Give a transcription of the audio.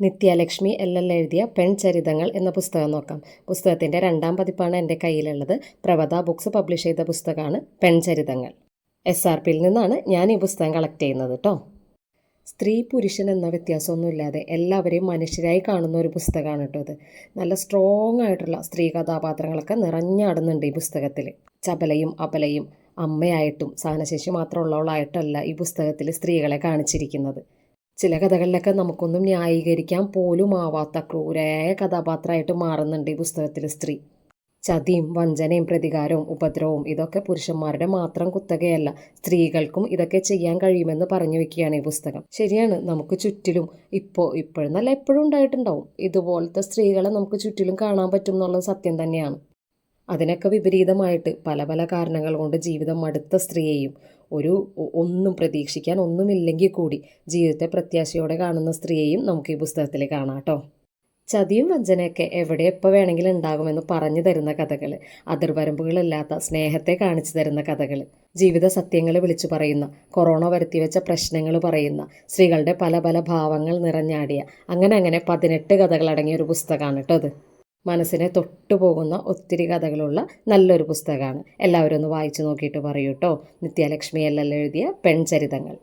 നിത്യലക്ഷ്മി L എഴുതിയ പെൺചരിതങ്ങൾ എന്ന പുസ്തകം നോക്കാം. പുസ്തകത്തിൻ്റെ 2ാം പതിപ്പാണ് എൻ്റെ കയ്യിലുള്ളത്. പ്രവത ബുക്സ് പബ്ലിഷ് ചെയ്ത പുസ്തകമാണ് പെൺചരിതങ്ങൾ. SRPയിൽ നിന്നാണ് ഞാൻ ഈ പുസ്തകം കളക്ട് ചെയ്യുന്നത് കേട്ടോ. സ്ത്രീ പുരുഷൻ എന്ന വ്യത്യാസമൊന്നുമില്ലാതെ എല്ലാവരെയും മനുഷ്യരായി കാണുന്ന ഒരു പുസ്തകമാണ് കേട്ടോ ഇത്. നല്ല സ്ട്രോങ് ആയിട്ടുള്ള സ്ത്രീ കഥാപാത്രങ്ങളൊക്കെ നിറഞ്ഞാടുന്നുണ്ട് ഈ പുസ്തകത്തിൽ. ചപലയും അപലയും അമ്മയായിട്ടും സഹനശേഷി മാത്രമുള്ളവളായിട്ടല്ല ഈ പുസ്തകത്തിൽ സ്ത്രീകളെ കാണിച്ചിരിക്കുന്നത്. ചില കഥകളിലൊക്കെ നമുക്കൊന്നും ന്യായീകരിക്കാൻ പോലും ആവാത്ത ക്രൂരയായ കഥാപാത്രമായിട്ട് മാറുന്നുണ്ട് ഈ പുസ്തകത്തിൽ സ്ത്രീ. ചതിയും വഞ്ചനയും പ്രതികാരവും ഉപദ്രവവും ഇതൊക്കെ പുരുഷന്മാരുടെ മാത്രം കുത്തകയല്ല, സ്ത്രീകൾക്കും ഇതൊക്കെ ചെയ്യാൻ കഴിയുമെന്ന് പറഞ്ഞു വെക്കുകയാണ് ഈ പുസ്തകം. ശരിയാണ്, നമുക്ക് ചുറ്റിലും ഇപ്പോഴെന്നല്ല എപ്പോഴും ഉണ്ടായിട്ടുണ്ടാവും ഇതുപോലത്തെ സ്ത്രീകളെ നമുക്ക് ചുറ്റിലും കാണാൻ പറ്റും എന്നുള്ളത് സത്യം തന്നെയാണ്. അതിനൊക്കെ വിപരീതമായിട്ട് പല പല കാരണങ്ങൾ കൊണ്ട് ജീവിതം മടുത്ത സ്ത്രീയെയും ഒന്നും പ്രതീക്ഷിക്കാൻ ഒന്നുമില്ലെങ്കിൽ കൂടി ജീവിതത്തെ പ്രത്യാശയോടെ കാണുന്ന സ്ത്രീയെയും നമുക്ക് ഈ പുസ്തകത്തിൽ കാണാം കേട്ടോ. ചതിയും വഞ്ചനയൊക്കെ എവിടെ എപ്പോൾ വേണമെങ്കിലും ഉണ്ടാകുമെന്ന് പറഞ്ഞു തരുന്ന കഥകൾ, അതിർവരമ്പുകളില്ലാത്ത സ്നേഹത്തെ കാണിച്ചു തരുന്ന കഥകൾ, ജീവിത സത്യങ്ങൾ വിളിച്ചു പറയുന്ന, കൊറോണ വരുത്തിവെച്ച പ്രശ്നങ്ങൾ പറയുന്ന, സ്ത്രീകളുടെ പല പല ഭാവങ്ങൾ നിറഞ്ഞാടിയ അങ്ങനെ 18 കഥകളടങ്ങിയ ഒരു പുസ്തകമാണ് കേട്ടോ അത്. മനസ്സിനെ തൊട്ടുപോകുന്ന ഒത്തിരി കഥകളുള്ള നല്ലൊരു പുസ്തകമാണ്. എല്ലാവരും ഒന്ന് വായിച്ചു നോക്കിയിട്ട് പറയൂ കേട്ടോ. നിത്യലക്ഷ്മി എൽ എഴുതിയ പെൺചരിതങ്ങൾ.